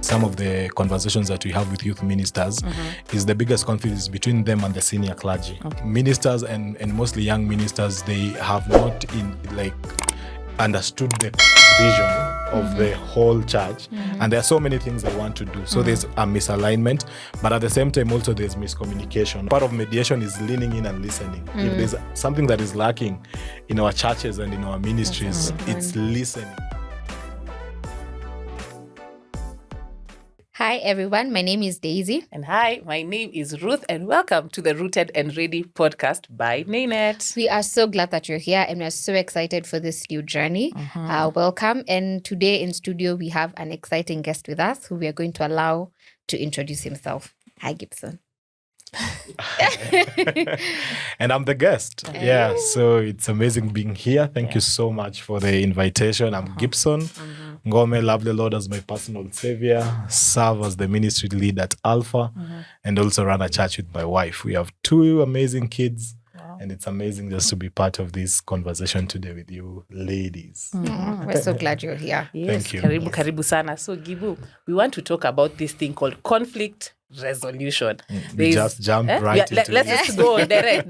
some of the conversations that we have with youth ministers is the biggest conflict is between them and the senior clergy. Ministers and mostly young ministers, they have not understood the vision of the whole church, and there are so many things they want to do. So there's a misalignment, but at the same time also there's miscommunication. Part of mediation is leaning in and listening. If there's something that is lacking in our churches and in our ministries, it's listening. Hi everyone, my name is Daisy. And hi, my name is Ruth, and welcome to the Rooted and Ready podcast by NAYNET. We are so glad that you're here and we're so excited for this new journey. Welcome. And today in studio, we have an exciting guest with us who we are going to allow to introduce himself. Hi, Gibson. And I'm the guest. Yeah, so it's amazing being here. Thank you so much for the invitation. I'm Gibson. Ngome, love the Lord as my personal savior, serve as the ministry lead at Alpha, and also run a church with my wife. We have 2 amazing kids. And it's amazing just to be part of this conversation today with you ladies. We're so glad you're here. Yes, thank you. Karibu sana. So Gibu, we want to talk about this thing called conflict resolution. We just jump right into Let's it. just go direct.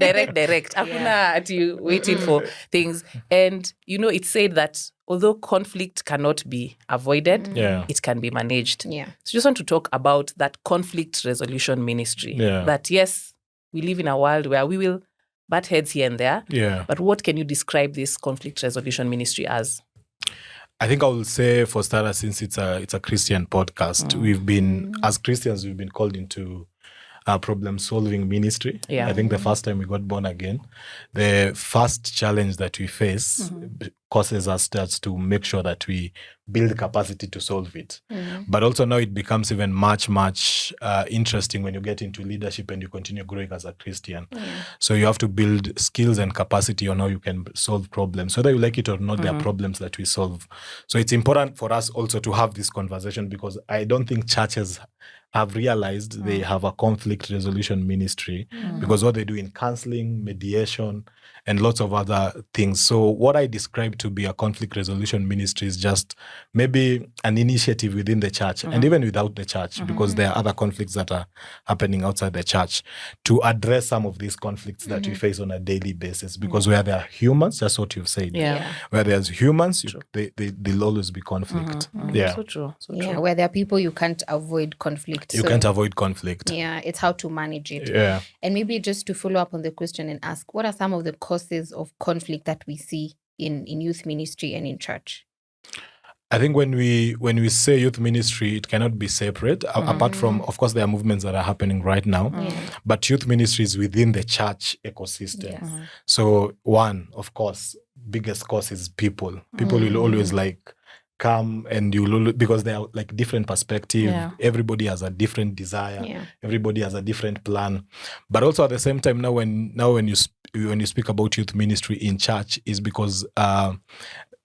Hakuna ati waiting for things. And it's said that although conflict cannot be avoided, it can be managed. Yeah. So just want to talk about that conflict resolution ministry. Yeah. That yes, we live in a world where we will butt heads here and there. Yeah. But what can you describe this conflict resolution ministry as? I think I will say, for starters, since it's a Christian podcast, we've been, as Christians, we've been called into problem-solving ministry. Yeah. I think the first time we got born again, the first challenge that we face causes us to make sure that we build capacity to solve it. But also now it becomes even much interesting when you get into leadership and you continue growing as a Christian. So you have to build skills and capacity on how you can solve problems. Whether you like it or not, there are problems that we solve. So it's important for us also to have this conversation, because I don't think churches have realized they have a conflict resolution ministry, because what they do in counseling, mediation, and lots of other things. So what I describe to be a conflict resolution ministry is just maybe an initiative within the church and even without the church, because there are other conflicts that are happening outside the church, to address some of these conflicts that we face on a daily basis. Because where there are humans, that's what you've said. Where there's humans, there'll always be conflict. Yeah. So true. Where there are people, you can't avoid conflict. You can't avoid conflict. Yeah, it's how to manage it. Yeah. And maybe just to follow up on the question and ask, what are some of the causes of conflict that we see in youth ministry and in church? I think when we say youth ministry, it cannot be separate, apart from, of course, there are movements that are happening right now, but youth ministry is within the church ecosystem. So one, of course, biggest cause is people. People will always come, and because they are different perspective. Everybody has a different desire. Everybody has a different plan. But also at the same time, now when you speak about youth ministry in church, is because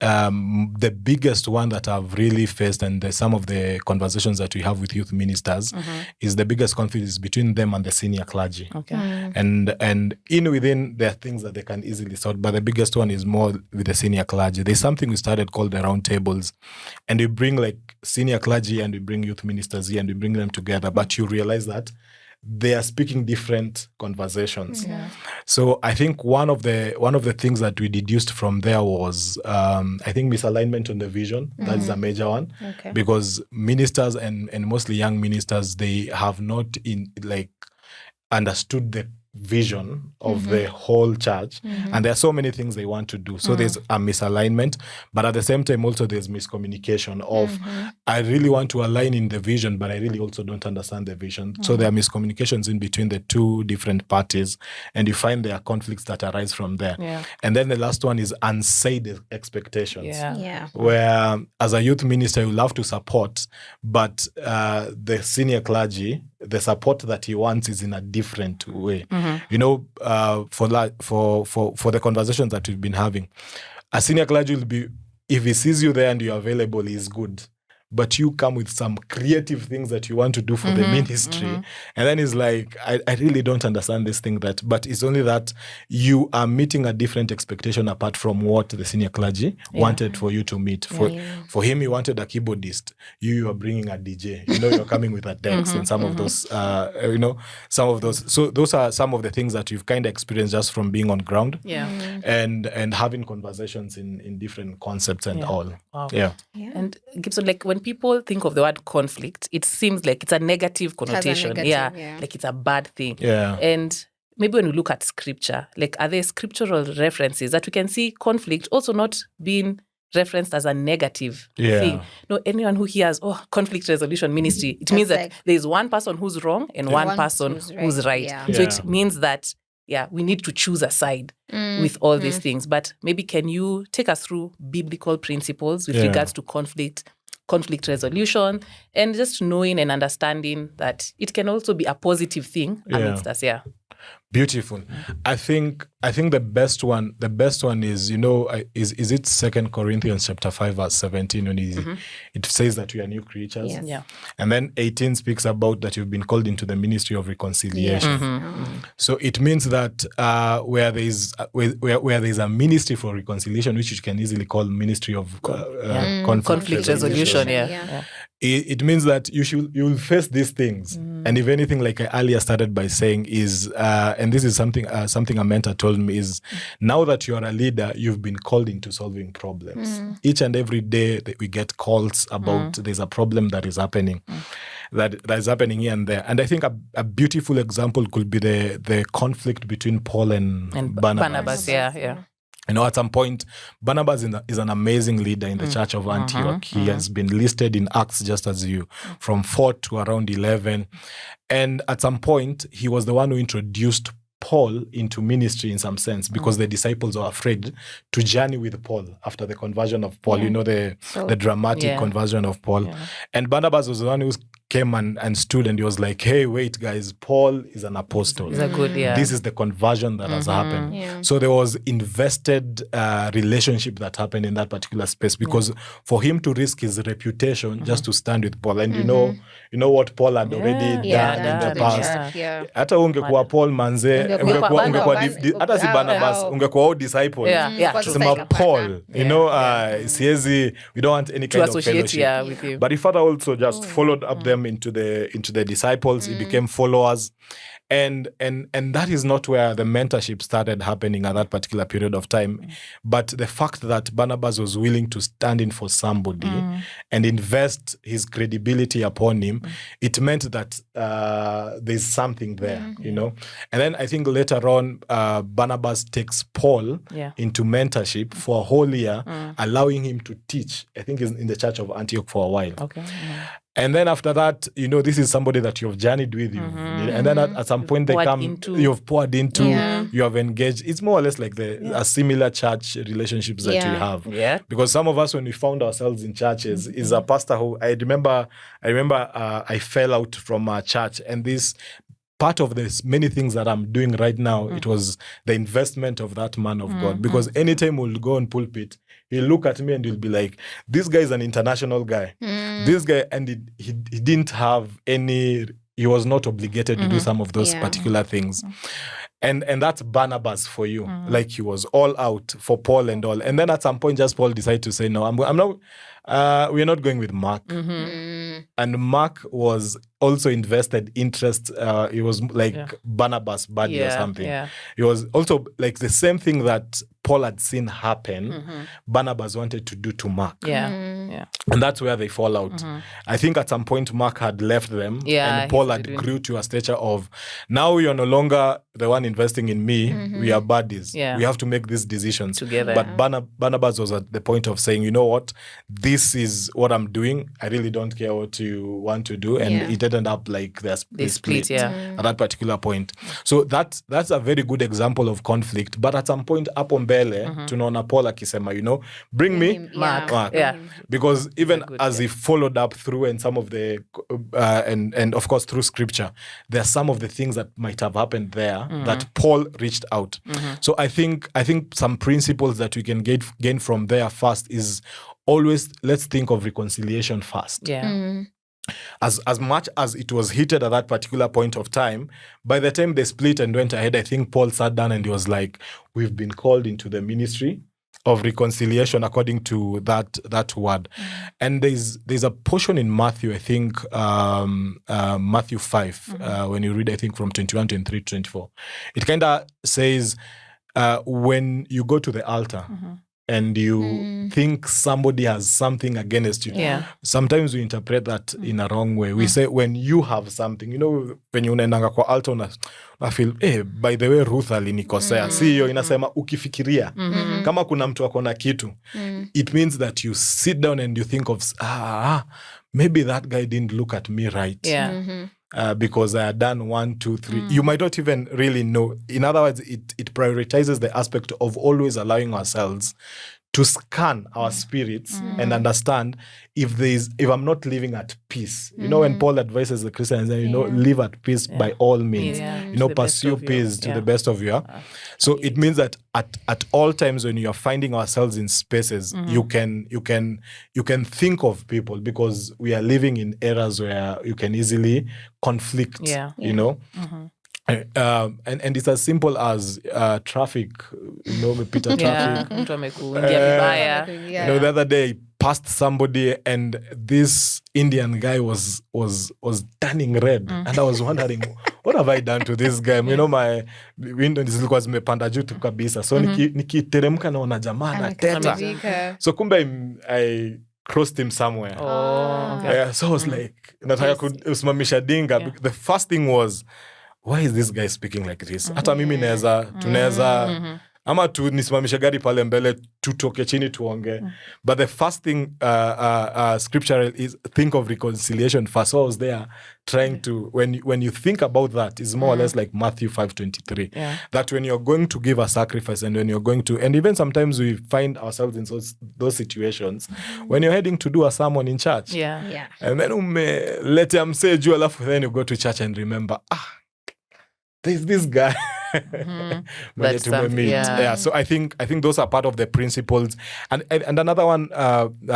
the biggest one that I've really faced, and some of the conversations that we have with youth ministers, is the biggest conflict is between them and the senior clergy. And within there are things that they can easily sort, but the biggest one is more with the senior clergy. There's something we started called the round tables, and we bring senior clergy and we bring youth ministers here and we bring them together, but you realize that they are speaking different conversations. So I think one of the things that we deduced from there was I think misalignment on the vision. That is a major one, because ministers and mostly young ministers, they have not understood the vision of the whole church, and there are so many things they want to do. So there's a misalignment, but at the same time also there's miscommunication of I really want to align in the vision, but I really also don't understand the vision. So there are miscommunications in between the 2 different parties, and you find there are conflicts that arise from there. And then the last one is unsaid expectations, where as a youth minister you love to support, but the senior clergy, the support that he wants is in a different way. For the conversations that we've been having, a senior clergy will be, if he sees you there and you're available, he's good. but you come with some creative things that you want to do for the ministry. And then it's like, I really don't understand this thing but it's only that you are meeting a different expectation apart from what the senior clergy wanted for you to meet. For him, he wanted a keyboardist. You are bringing a DJ. You're coming with a decks and some of those, some of those. So those are some of the things that you've kind of experienced just from being on ground. And having conversations in different concepts and all. Wow. And Gibson, like when people think of the word conflict, it seems like it's a negative connotation. Like it's a bad thing. And maybe when we look at scripture, like are there scriptural references that we can see conflict also not being referenced as a negative thing? No, anyone who hears, conflict resolution ministry, it means that there's one person who's wrong and one person who's right. So it means that we need to choose a side with all these things. But maybe can you take us through biblical principles with regards to conflict resolution, and just knowing and understanding that it can also be a positive thing amidst us. Beautiful. I think the best one is, is it 2 Corinthians chapter 5 verse 17 when it says that we are new creatures. And then 18 speaks about that you've been called into the ministry of reconciliation. So it means that where there is a ministry for reconciliation, which you can easily call ministry of conflict resolution. It means that you will face these things. And if anything, like I earlier started by saying is, and this is something a mentor told me, is now that you are a leader, you've been called into solving problems. Each and every day that we get calls about there's a problem that is happening, that is happening here and there. And I think a beautiful example could be the conflict between Paul and Barnabas. At some point, Barnabas is an amazing leader in the church of Antioch. He has been listed in Acts just as you, from 4 to around 11. And at some point, he was the one who introduced Paul into ministry in some sense, because the disciples were afraid to journey with Paul after the conversion of Paul, the dramatic conversion of Paul. And Barnabas was the one who came and stood, and he was like, hey, wait, guys, Paul is an apostle. He's a good, This is the conversion that has happened. So there was invested relationship that happened in that particular space, because for him to risk his reputation just to stand with Paul, and you know what Paul had already done in the past. Hata ungekuwa Paul manze, ungekuwa hata si Barnabas, ungekuwa all disciple. Sema Paul, siezi, we don't want any kind of fellowship with him. But the Father also just followed up them into the disciples. He became followers. And that is not where the mentorship started happening at that particular period of time. But the fact that Barnabas was willing to stand in for somebody and invest his credibility upon him, it meant that there's something there, And then I think later on, Barnabas takes Paul into mentorship for a whole year, allowing him to teach, I think in the church of Antioch for a while. And then after that, this is somebody that you've journeyed with you. And then at some point you've poured into, you have engaged. It's more or less like a similar church relationships that we have. Because some of us, when we found ourselves in churches, is a pastor who, I remember I fell out from a church, and this part of this many things that I'm doing right now, it was the investment of that man of God. Because anytime we'll go on pulpit, he'll look at me and he'll be like, this guy is an international guy. This guy, and he didn't have any, he was not obligated to do some of those particular things. And that's Barnabas for you. Like he was all out for Paul and all. And then at some point, just Paul decided to say, no, I'm not, we're not going with Mark. And Mark was also invested interest. It was like Barnabas' buddy or something. It was also like the same thing that Paul had seen happen, Barnabas wanted to do to Mark. And that's where they fall out. I think at some point Mark had left them, and Paul had grew to a stature of, now you're no longer the one investing in me, we are buddies. We have to make these decisions together. But Barnabas was at the point of saying, you know what, this is what I'm doing. I really don't care what you want to do. And it ended up like they split at that particular point. So that's a very good example of conflict. But at some point, hapo mbele, tunaona Paul akisema, bring me Mark. Because because even as he followed up through and some of the and of course through scripture, there are some of the things that might have happened there that Paul reached out. So I think some principles that we can gain from there first is always, let's think of reconciliation first. As much as it was heated at that particular point of time, by the time they split and went ahead, I think Paul sat down and he was like, we've been called into the ministry of reconciliation according to that word. And there's a portion in Matthew, I think Matthew 5, when you read, I think from 21, 23 to 24, it kind of says, when you go to the altar and you think somebody has something against you, sometimes we interpret that in a wrong way. We say when you have something, when you unaendanga kwa altar I feel, by the way Ruth alinikosea. Siyo inasema ukifikiria kama kuna mtu akona kitu, it means that you sit down and you think of maybe that guy didn't look at me right. Because I had done 1, 2, 3. You might not even really know. In other words, it prioritizes the aspect of always allowing ourselves to scan our spirits and understand if I'm not living at peace. When Paul advises the Christians, live at peace by all means. Pursue peace to the best of your. So it means that at all times when you are finding ourselves in spaces, you can think of people, because we are living in eras where you can easily conflict. And it's as simple as traffic, umepita traffic. The other day passed somebody and this Indian guy was turning red, and I was wondering, what have I done to this guy? My window zilikuwa zimepanda juu tu kabisa, so nikiteremka naona jamaa na teta, so kumbe I crossed him somewhere. So I was like, nataka kusimamisha dinga. The first thing was, why is this guy speaking like this? Hata mimi tunaweza ama tu nisimamishe gari pale mbele tutoke chini tuonge. But the first thing scriptural is think of reconciliation first. So I was there trying to, when you think about that, is more or less like Matthew 5:23. That when you're going to give a sacrifice and when you're going to, and even sometimes we find ourselves in those situations when you're heading to do a sermon in church. And then umeletea msee juu, alafu then you go to church and remember, there's this guy. That's something, So I think those are part of the principles. And another one,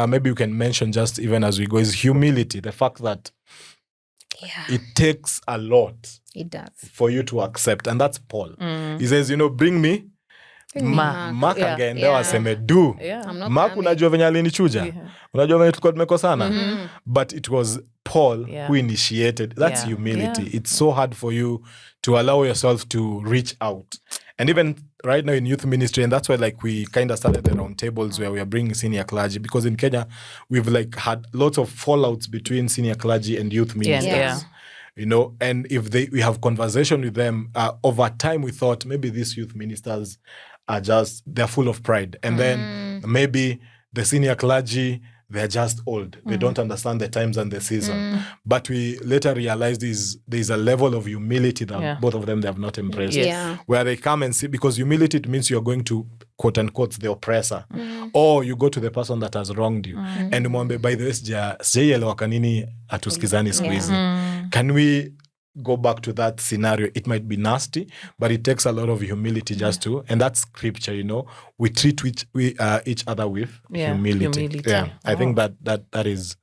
maybe you can mention just even as we go, is humility. The fact that it takes a lot. It does. For you to accept. And that's Paul. He says, bring me Mark again. Ndio aseme do. Mark unajua venye alinichuja. Unajua venye tulikuwa tumekosana. But it was Paul who initiated. That's humility. It's so hard for you to allow yourself to reach out. And even right now in youth ministry, and that's why we kind of started the round tables where we are bringing senior clergy, because in Kenya we've had lots of fallouts between senior clergy and youth ministers. And if we have conversation with them, over time we thought maybe these youth ministers are they're full of pride. And then maybe the senior clergy, they're just old. They don't understand the times and the season. But we later realized there's a level of humility that both of them, they have not embraced. Where they come and see, because humility, it means you're going to, quote unquote, the oppressor. Or you go to the person that has wronged you. And umwambie, by the way, sijaielewa kanini atusikizani siku hizi. Can we go back to that scenario? It might be nasty, but it takes a lot of humility just to, and that's scripture, we treat each other with humility. I think that is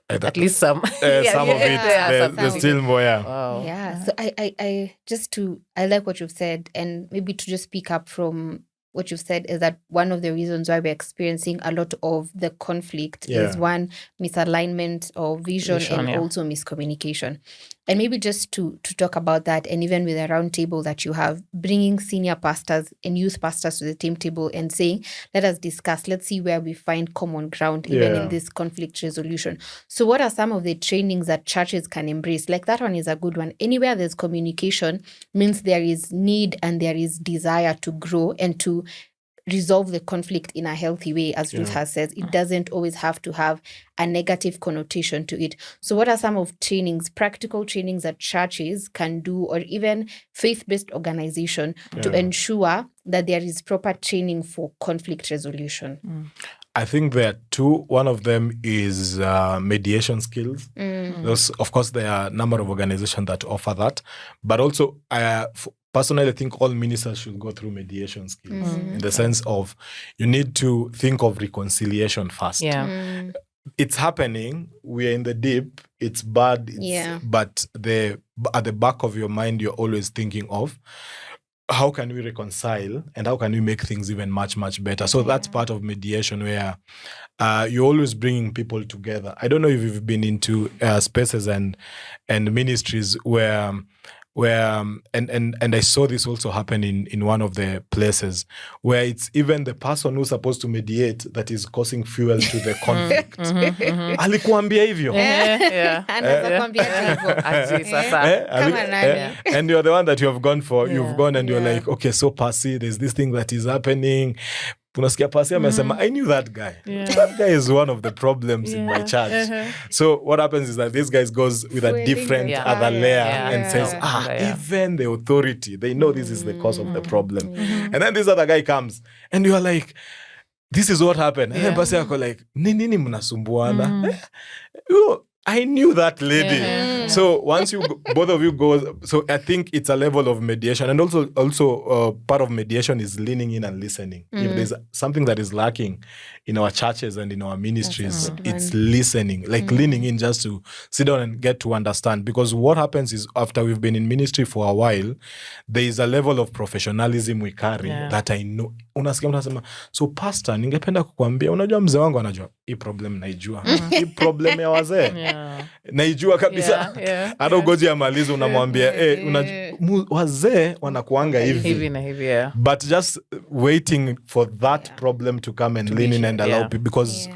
at least some some of it. There's still more. So I like what you've said, and maybe to just pick up from what you've said is that one of the reasons why we're experiencing a lot of the conflict is one, misalignment of vision and also miscommunication. And maybe just to talk about that, and even with a round table that you have, bringing senior pastors and youth pastors to the same table and saying, let us discuss, let's see where we find common ground, even in this conflict resolution. So what are some of the trainings that churches can embrace? Like that one is a good one. Anywhere there's communication means there is need and there is desire to grow and to resolve the conflict in a healthy way, as Ruth has said. It doesn't always have to have a negative connotation to it. So what are some of practical trainings that churches can do, or even faith-based organization to ensure that there is proper training for conflict resolution? I think there are two. One of them is mediation skills. Of course, there are a number of organizations that offer that. But also, personally, I think all ministers should go through mediation skills in the sense of you need to think of reconciliation first. Yeah. It's happening. We're in the deep. It's bad. But at the back of your mind, you're always thinking of how can we reconcile and how can we make things even much, much better. So that's part of mediation where you're always bringing people together. I don't know if you've been into spaces and ministries where and I saw this also happen in one of the places where it's even the person who's supposed to mediate that is causing fuel to the conflict. Alikuambia hivyo. And you're the one that you have gone for. You've gone and you're like, okay, so Pasi, there's this thing that is happening. Unasikia Pasi amesema, I knew that guy. That guy is one of the problems in my church. So what happens is that this guy goes with a different other layer and says, even the authority, they know this is the cause of the problem. And then this other guy comes and you are like, this is what happened. And then Pasi yako like, nini mnasumbuana? I knew that lady. So once both of you go, so I think it's a level of mediation. And also part of mediation is leaning in and listening. If there's something that is lacking in our churches and in our ministries, it's listening, like leaning in just to sit down and get to understand. Because what happens is after we've been in ministry for a while, there is a level of professionalism we carry that I know. Unasema, so pastor, ningependa kukuambia, unajua mzee wangu anajua, hii problem naijua. Hii problem ya wazee. Naijua kabisa. Hata ugoji amalize unamwambia, wazee wanakuanga hivi. But just waiting for that problem to come and lean in and allow people, because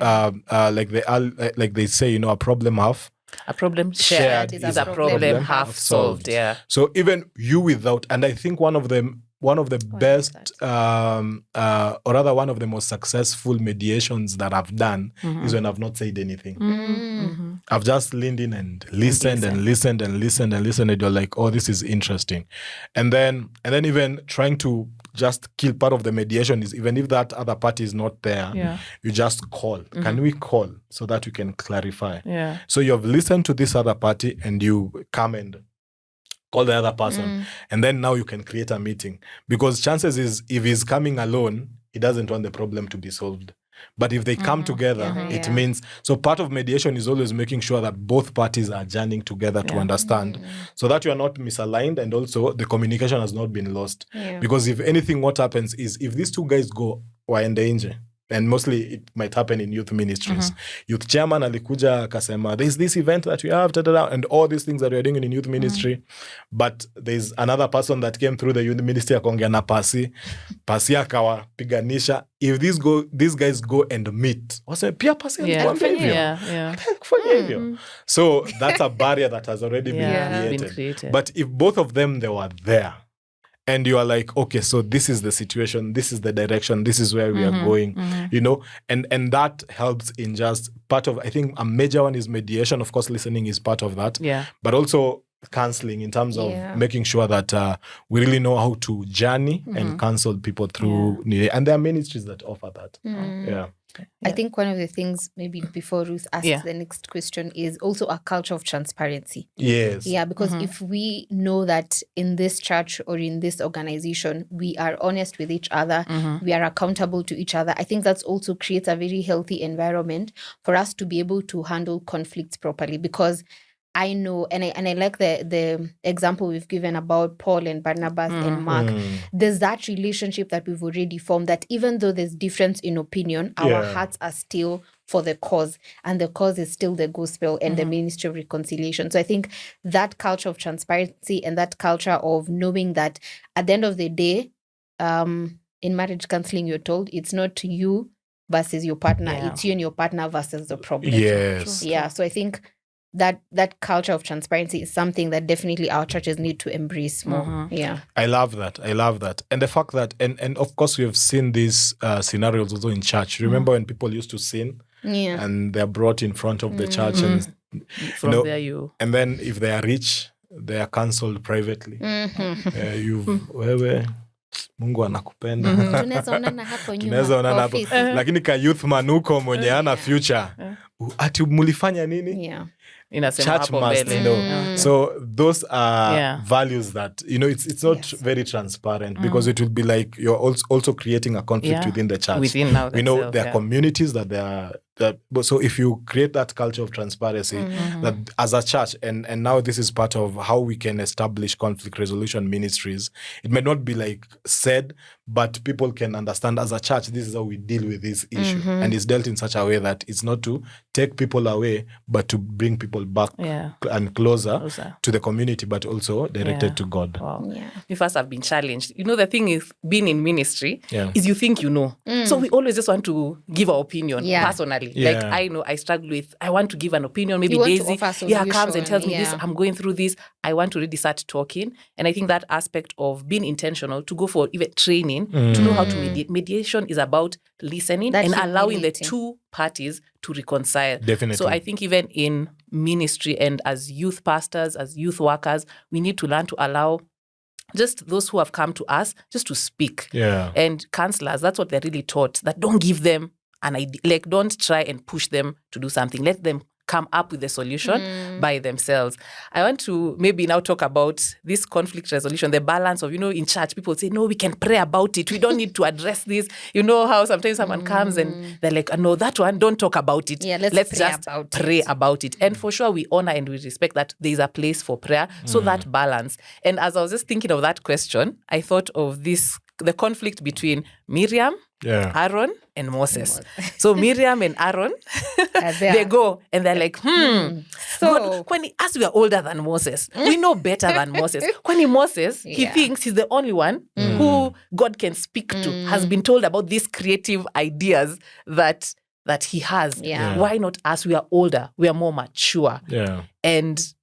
like they say, a problem shared is a problem half solved. So even you without, and I think one of the best, or rather one of the most successful mediations that I've done is when I've not said anything. I've just leaned in and listened and listened and listened and listened. And you're like, oh, this is interesting. And then even trying to just kill part of the mediation is, even if that other party is not there, you just call. Can we call so that we can clarify? So you've listened to this other party and you come and call the other person. And then now you can create a meeting. Because chances is, if he's coming alone, he doesn't want the problem to be solved. But if they come together, it means... So part of mediation is always making sure that both parties are journeying together to understand, so that you are not misaligned, and also the communication has not been lost. Because if anything, what happens is, if these two guys go, waende nje, and mostly it might happen in youth ministries. Youth chairman alikuja akasema, there's this event that we have, and all these things that we're doing in youth ministry. But there's another person that came through the youth ministry akaongea na Pasi akawapiganisha. If these guys go and meet, waseme pia Pasi alikuambia hivyo. So that's a barrier that has already been created. But if both of them, they were there, and you are like, okay, so this is the situation, this is the direction, this is where we are going, and that helps in just part of, I think a major one is mediation. Of course, listening is part of that. But also counseling in terms of making sure that we really know how to journey and counsel people through. And there are ministries that offer that. I think one of the things, maybe before Ruth asks the next question, is also a culture of transparency. Yeah, because if we know that in this church or in this organization, we are honest with each other, we are accountable to each other, I think that also creates a very healthy environment for us to be able to handle conflicts properly. Because I know, and I like the example we've given about Paul and Barnabas and Mark. There's that relationship that we've already formed, that even though there's difference in opinion, our hearts are still for the cause, and the cause is still the gospel and the ministry of reconciliation. So I think that culture of transparency and that culture of knowing that at the end of the day, in marriage counseling, you're told it's not you versus your partner, it's you and your partner versus the problem. So I think that culture of transparency is something that definitely our churches need to embrace more. I love that. And the fact that, and of course we have seen these scenarios also in church. Remember when people used to sin and they're brought in front of the church and and then if they are rich, they are cancelled privately. Wewe Mungu anakupenda. Tunaweza onana hapo nyuma. Tunaweza onana hapo. Lakini ka youth man huko mwenye ana future. Ati mulifanya nini? Yeah. Church must know. So those are values that, it's not very transparent because it will be like you're also creating a conflict within the church. We know there are communities that they are. So if you create that culture of transparency, that as a church, and now this is part of how we can establish conflict resolution ministries, it may not be like said, but people can understand as a church, this is how we deal with this issue. And it's dealt in such a way that it's not to take people away, but to bring people back and closer to the community, but also directed to God. Wow. Yeah. We first have been challenged. The thing is, being in ministry is you think you know. So we always just want to give our opinion personally. Like, I know I struggle with, I want to give an opinion. Maybe Daisy comes and tells me this, I'm going through this. I want to really start talking. And I think that aspect of being intentional, to go for even training, to know how to mediate. Mediation is about listening and allowing the two parties to reconcile. Definitely. So I think even in ministry and as youth pastors, as youth workers, we need to learn to allow just those who have come to us just to speak. And counselors, that's what they're really taught, that don't give them an idea, like don't try and push them to do something. Let them come up with the solution by themselves. I want to maybe now talk about this conflict resolution, the balance of, in church, people say, no, we can pray about it. We don't need to address this. You know how sometimes someone comes and they're like, no, that one, don't talk about it. Yeah, let's just pray about it. And for sure, we honor and we respect that there's a place for prayer. So that balance. And as I was just thinking of that question, I thought of the conflict between Miriam, Aaron, and Moses. So Miriam and Aaron, they go and they're like, So God, as we are older than Moses, we know better than Moses. When Moses, he thinks he's the only one who God can speak to, has been told about these creative ideas that he has. Why not us? We are older. We are more mature. And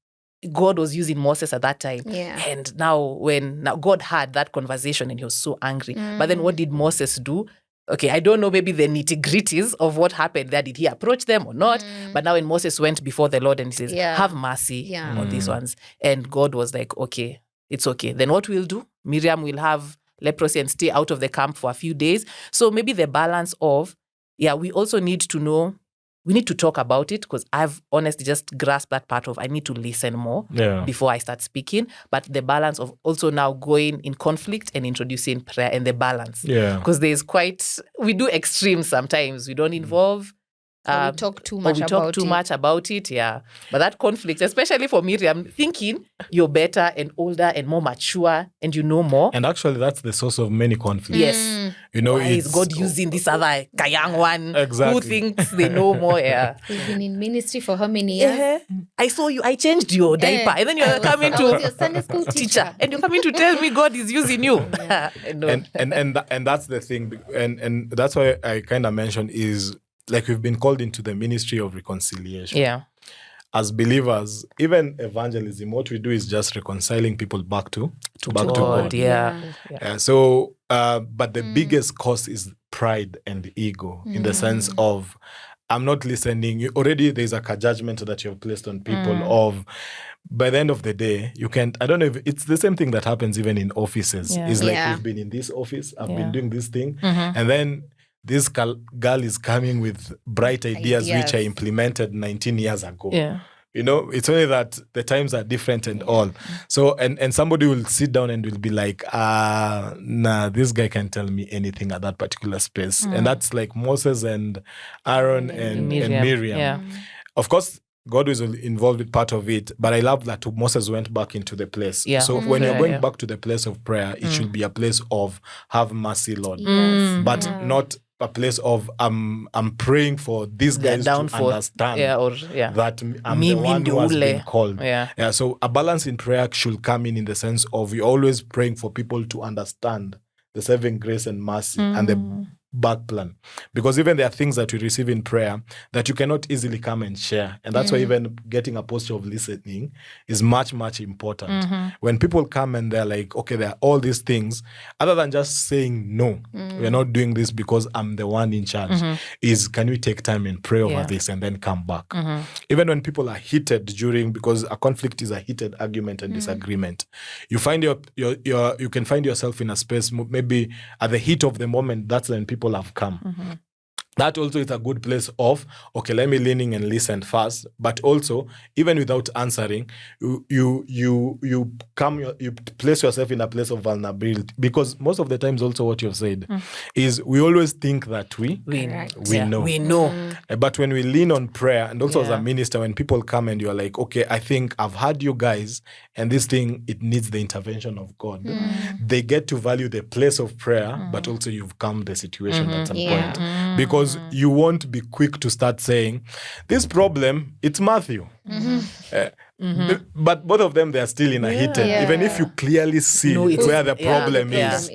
God was using Moses at that time. And now God had that conversation and he was so angry. But then what did Moses do? Okay, I don't know maybe the nitty-gritties of what happened there. Did he approach them or not? But now when Moses went before the Lord and he says, have mercy on these ones. And God was like, okay, it's okay. Then what we'll do? Miriam will have leprosy and stay out of the camp for a few days. So maybe the balance of, we also need to know, we need to talk about it, because I've honestly just grasped that part of I need to listen more before I start speaking. But the balance of also now going in conflict and introducing prayer, and the balance. Because we do extremes sometimes. We don't involve. We talk too much about it. But that conflict, especially for Miriam, thinking you're better and older and more mature and you know more. And actually, that's the source of many conflicts. Yes. Why is God using this other young one who thinks they know more? You've been in ministry for how many years? I saw you. I changed your diaper. And then you're coming to your Sunday school teacher. And you're coming to tell me God is using you. And that's the thing. And that's why I kind of mentioned is, like, we've been called into the ministry of reconciliation. As believers, even evangelism, what we do is just reconciling people back to God. So, but the biggest cause is pride and ego, in the sense of, I'm not listening. Already there's a judgment that you've placed on people of, by the end of the day, you can't, I don't know if it's the same thing that happens even in offices. It's like, we've been in this office, I've been doing this thing, and then this girl is coming with bright ideas which I implemented 19 years ago. It's only that the times are different and all. So, and somebody will sit down and will be like, nah, this guy can tell me anything at that particular space. And that's like Moses and Aaron and Miriam. Of course, God was involved with part of it, but I love that Moses went back into the place. So when you're going back to the place of prayer, it should be a place of have mercy, Lord. But not a place of I'm praying for these guys to understand that I'm the one who has been called. So a balance in prayer should come in the sense of you're always praying for people to understand the saving grace and mercy and the back plan, because even there are things that we receive in prayer that you cannot easily come and share, and that's why even getting a posture of listening is much important. When people come and they're like, okay, there are all these things, other than just saying no, we're not doing this because I'm the one in charge, is can we take time and pray over this and then come back? Even when people are heated because a conflict is a heated argument and disagreement, you find you can find yourself in a space, maybe at the heat of the moment, that's when people have come. That also is a good place of, okay, let me lean in and listen first. But also, even without answering, you place yourself in a place of vulnerability. Because most of the times also what you've said is we always think that we know. We know. But when we lean on prayer, and also as a minister, when people come and you're like, okay, I think I've heard you guys, and this thing, it needs the intervention of God. They get to value the place of prayer, but also you've calmed the situation at some point. Because you won't be quick to start saying, this problem, it's Matthew. But both of them, they are still in a heated. Even if you clearly see where the problem is,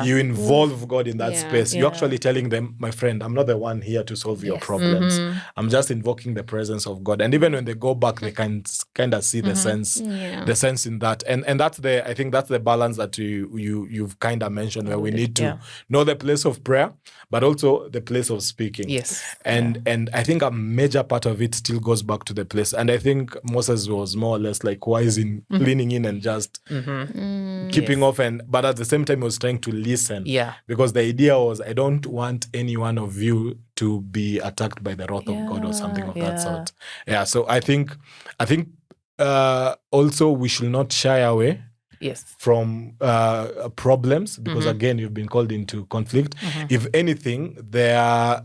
you involve God in that space. You're actually telling them, my friend, I'm not the one here to solve your problems. I'm just invoking the presence of God. And even when they go back, they can kind of see the sense in that. And that's I think that's the balance that you've kind of mentioned, where we need to know the place of prayer, but also the place of speaking. Yes. And I think a major part of it still goes back to the place. And I think Moses was more or less like wise in leaning in and just keeping off, but at the same time he was trying to listen. Because the idea was, I don't want any one of you to be attacked by the wrath of God or something of that sort. So I think also we should not shy away from problems, because again, you've been called into conflict. If anything, there are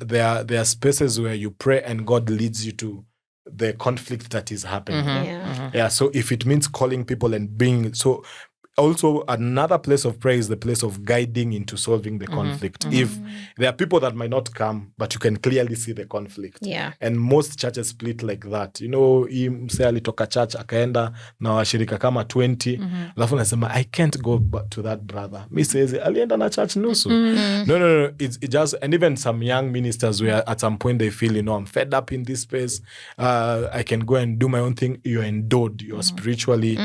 spaces where you pray and God leads you to the conflict that is happening. So if it means calling people and being so. Also, another place of prayer is the place of guiding into solving the conflict. If there are people that might not come, but you can clearly see the conflict. And most churches split like that. You know, mse alitoka church akaenda na washirika kama 20. Alafu nasema, I can't go back to that brother. Mi says, alienda na church nusu. No. It just, and even some young ministers where at some point they feel, I'm fed up in this space. I can go and do my own thing. You're endowed. You're spiritually,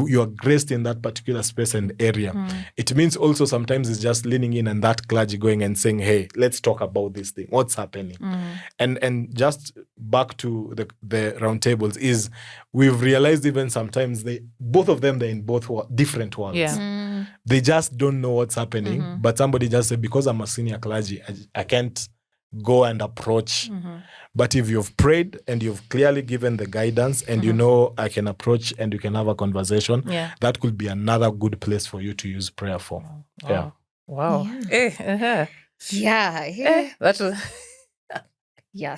you are graced in that particular space and area. It means also sometimes it's just leaning in and that clergy going and saying, hey, let's talk about this thing. What's happening? And just back to the round tables is we've realized even sometimes both of them, they're in both different worlds. They just don't know what's happening. But somebody just said, because I'm a senior clergy, I can't go and approach. But if you've prayed and you've clearly given the guidance and I can approach and you can have a conversation, that could be another good place for you to use prayer for. Wow. That was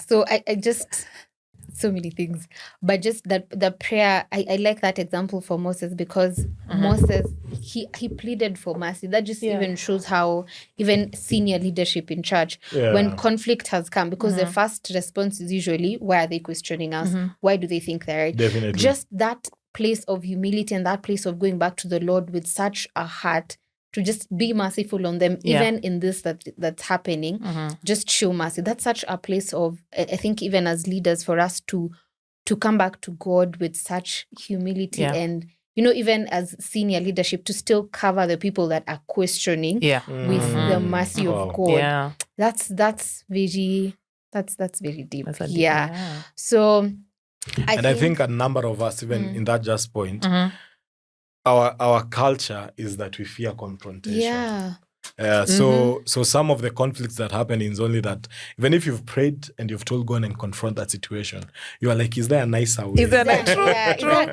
so I just so many things, but just that the prayer, I like that example for Moses, because Moses, he pleaded for mercy. That just even shows how even senior leadership in church, when conflict has come, because the first response is usually, why are they questioning us? Why do they think they're right? Definitely. Just that place of humility and that place of going back to the Lord with such a heart to just be merciful on them, even in this that's happening, just show mercy. That's such a place of, I think, even as leaders, for us to come back to God with such humility and, even as senior leadership, to still cover the people that are questioning with the mercy of God. That's very deep. So I think a number of us, even in that just point, our culture is that we fear confrontation. So some of the conflicts that happen is only that even if you've prayed and you've told God and confront that situation, you are like, is there a nicer way? Is there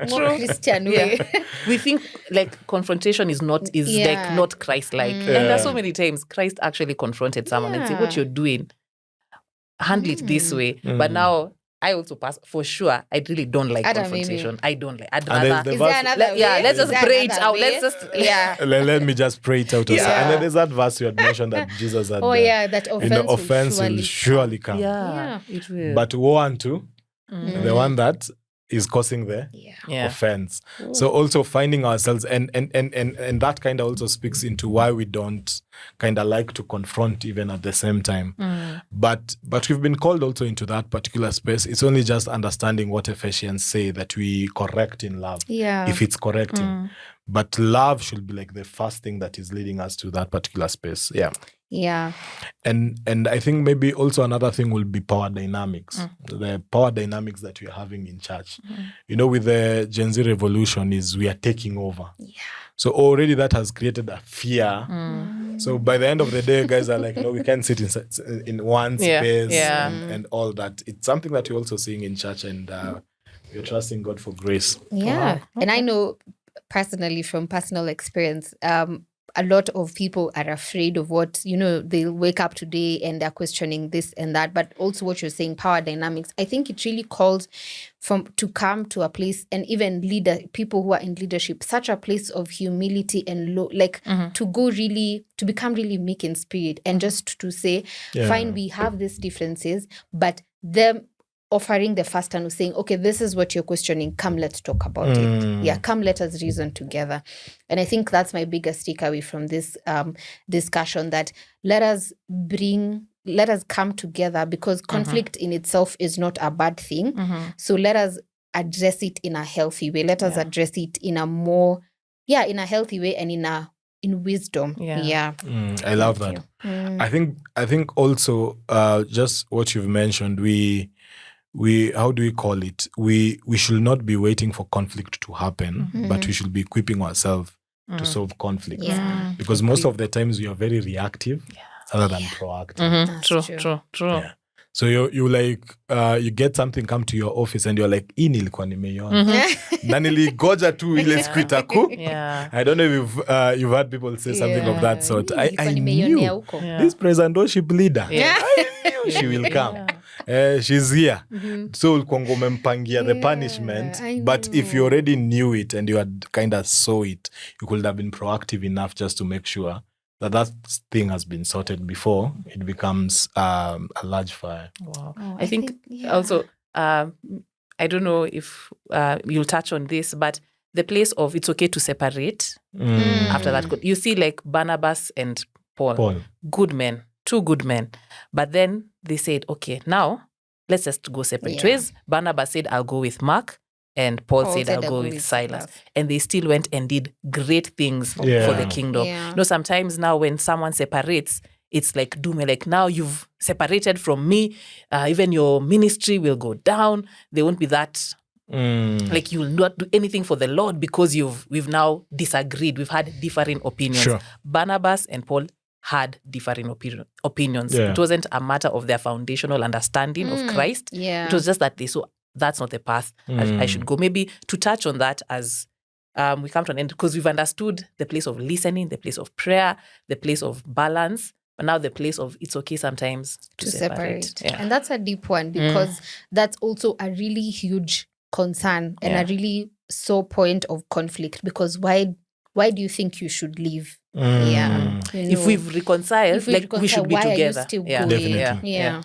more Christian way? We think like confrontation is not like not Christ-like. And there's so many times Christ actually confronted someone and said, what you're doing, handle it this way. But now I also pass, for sure, I really don't like confrontation. I don't like. I'd rather. Is there another way? Let's just pray it out. Let's just let me just pray it out. And then there's that verse you had mentioned that Jesus had. That offense will surely come. Yeah, it will. But woe unto the one that is causing the offense. Ooh. So also finding ourselves, and that kind of also speaks into why we don't kind of like to confront even at the same time. But we've been called also into that particular space. It's only just understanding what Ephesians say, that we correct in love, if it's correcting. But love should be like the first thing that is leading us to that particular space. Yeah. And I think maybe also another thing will be power dynamics. The power dynamics that we are having in church. You know, with the Gen Z revolution is we are taking over. So already that has created a fear. So by the end of the day, guys are like, no, we can't sit in one space and all that. It's something that you're also seeing in church, and we're trusting God for grace. Yeah. Okay. And I know personally from personal experience, a lot of people are afraid of what, they'll wake up today and they're questioning this and that. But also what you're saying, power dynamics, I think it really calls to come to a place, and even people who are in leadership, such a place of humility and to become really meek in spirit, and just to say, fine, we have these differences, but them offering the first and saying, okay, this is what you're questioning. Come, let's talk about it. Yeah, come, let us reason together. And I think that's my biggest takeaway from this discussion, that let us come together, because conflict in itself is not a bad thing. So let us address it in a healthy way. Let us address it in a more, in a healthy way, and in wisdom. I love that. I think also just what you've mentioned, we how do we call it? We should not be waiting for conflict to happen, but we should be equipping ourselves to solve conflict. Because most of the times we are very reactive rather than proactive. True. Yeah. So you like you get something come to your office and you're like, hii nilikuwa nimeiona. Na niligoja tu ile siku itaku. I don't know if you've heard people say something of that sort. I knew this presentation leader. I knew she will come. She's here. So ulikuwa umempangia the punishment, but if you already knew it and you had kind of saw it, you could have been proactive enough just to make sure that thing has been sorted before it becomes a large fire. Wow. I think also, I don't know if you'll touch on this, but the place of it's okay to separate after that. You see, like Barnabas and Paul. Good men, 2 good men. But then they said, okay, now let's just go separate ways. Barnabas said, I'll go with Mark. And Paul said, I'll go with Silas. And they still went and did great things for the kingdom. You know, sometimes now when someone separates, it's like, like now you've separated from me. Even your ministry will go down. There won't be that, like you will not do anything for the Lord because we've now disagreed. We've had differing opinions. Sure. Barnabas and Paul had differing opinions. It wasn't a matter of their foundational understanding of Christ. It was just that they saw that's not the path I should go. Maybe to touch on that as we come to an end, because we've understood the place of listening, the place of prayer, the place of balance, but now the place of it's okay sometimes to separate. And that's a deep one, because that's also a really huge concern and a really sore point of conflict, because why do you think you should leave? If we've reconciled, we should be why together. Are you still Definitely.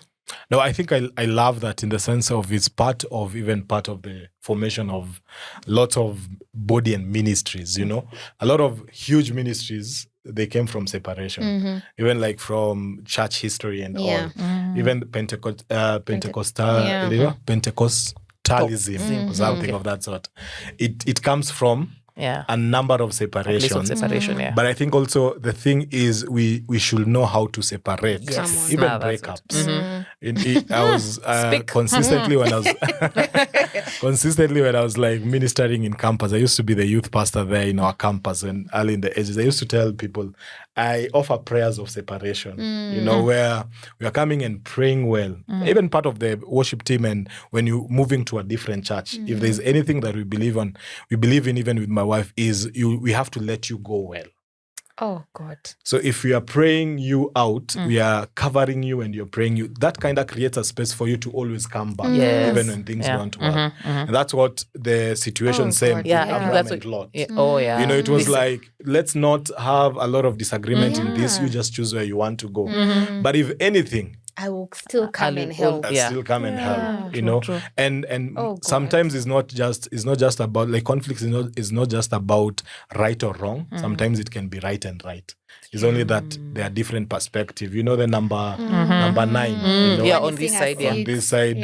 No, I think I love that in the sense of it's part of the formation of lots of body and ministries, you know. A lot of huge ministries, they came from separation, even like from church history and all. Even Pentecostalism, something of that sort. It comes from a number of separations. But I think also the thing is we should know how to separate, even breakups. I was consistently when I was like ministering in campus. I used to be the youth pastor there in our campus, and early in the ages, I used to tell people I offer prayers of separation. You know, where we are coming and praying well. Even part of the worship team, and when you're moving to a different church, if there's anything that we believe in, even with my wife, is we have to let you go well. Oh God. So if we are praying you out, we are covering you and you're praying you, that kind of creates a space for you to always come back, even when things don't work. And that's what the situation said with Abraham and Lot. You know, it was like, let's not have a lot of disagreement in this. You just choose where you want to go. But if anything, I will still come and help. Still come and help, you know. True. And sometimes it's not just about, like, conflicts is not just about right or wrong. Sometimes it can be right and right. It's only that there are different perspectives. You know, the number 9. You know, on this side. On this side,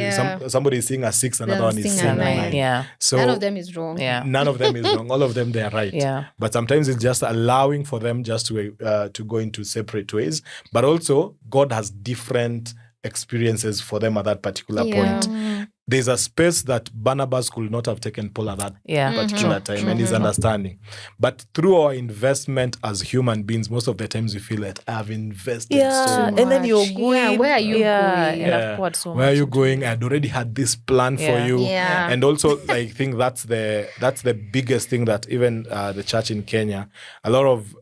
somebody is seeing a 6, another one is seeing a 9. Yeah. So none of them is wrong. Yeah. None of them is wrong. All of them, they are right. Yeah. But sometimes it's just allowing for them just to go into separate ways. But also, God has different experiences for them at that particular point. There's a space that Barnabas could not have taken Paul at that particular time, and his understanding. But through our investment as human beings, most of the times we feel that I've invested so much. And then you're going. Where are you going? And I've poured so Where much are you going? I'd already had this plan for you. Yeah. And also, I think that's the biggest thing that even the church in Kenya, a lot of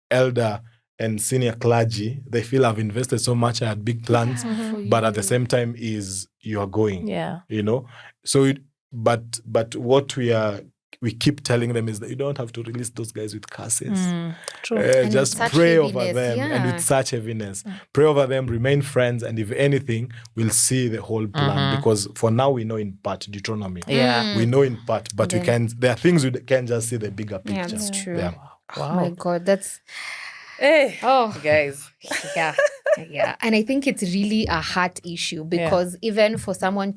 elder and senior clergy, they feel I've invested so much, I had big plans, but at the same time is you are going, you know. So, but what we keep telling them is that you don't have to release those guys with curses. True. Just pray over them, and with such heaviness, pray over them, remain friends, and if anything, we'll see the whole plan. Because for now we know in part, Deuteronomy. We know in part, but we can. There are things we can't just see the bigger picture. Yeah, that's true. Yeah. Wow. Oh my God, that's. Hey, guys. Yeah. And I think it's really a heart issue because even for someone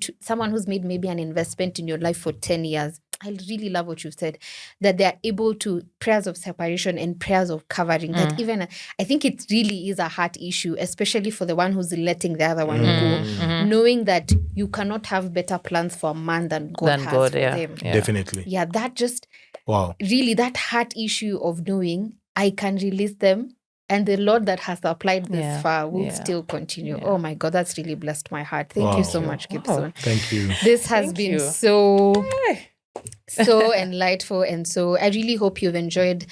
who's made maybe an investment in your life for 10 years, I really love what you've said, that they're able to prayers of separation and prayers of covering. That even, I think it really is a heart issue, especially for the one who's letting the other one go, knowing that you cannot have better plans for a man than God has for them. Definitely. Yeah, that just, really that heart issue of knowing I can release them and the Lord that has applied this far will still continue. Oh my God, that's really blessed my heart. Thank you so much, GIBSON. Thank you. This has been so enlightful, and so I really hope you've enjoyed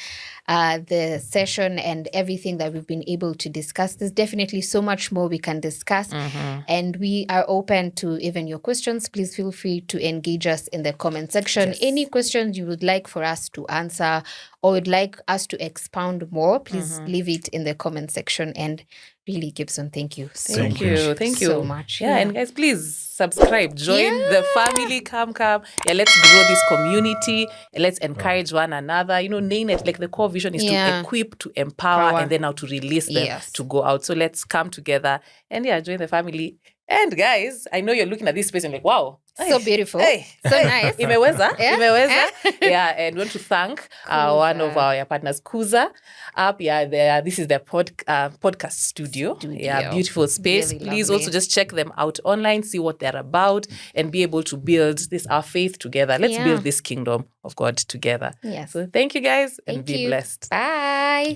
the session and everything that we've been able to discuss. There's definitely so much more we can discuss, and we are open to even your questions. Please feel free to engage us in the comment section. Any questions you would like for us to answer or would like us to expound more, please leave it in the comment section. And really, GIBSON, thank you Thank you so much. And guys, please subscribe, join the family, come. Let's grow this community, let's encourage one another. You know, NAYNET, like the core vision is to equip, to empower, and then now to release them to go out. So let's come together and join the family. And guys, I know you're looking at this space and like, wow. So beautiful. So nice. Imeweza. And we want to thank one of our partners, Kuza. This is their podcast studio. Yeah, beautiful space. Really Please also just check them out online, see what they're about, and be able to build our faith together. Let's build this kingdom of God together. Yes. So thank you guys, and be blessed. Bye.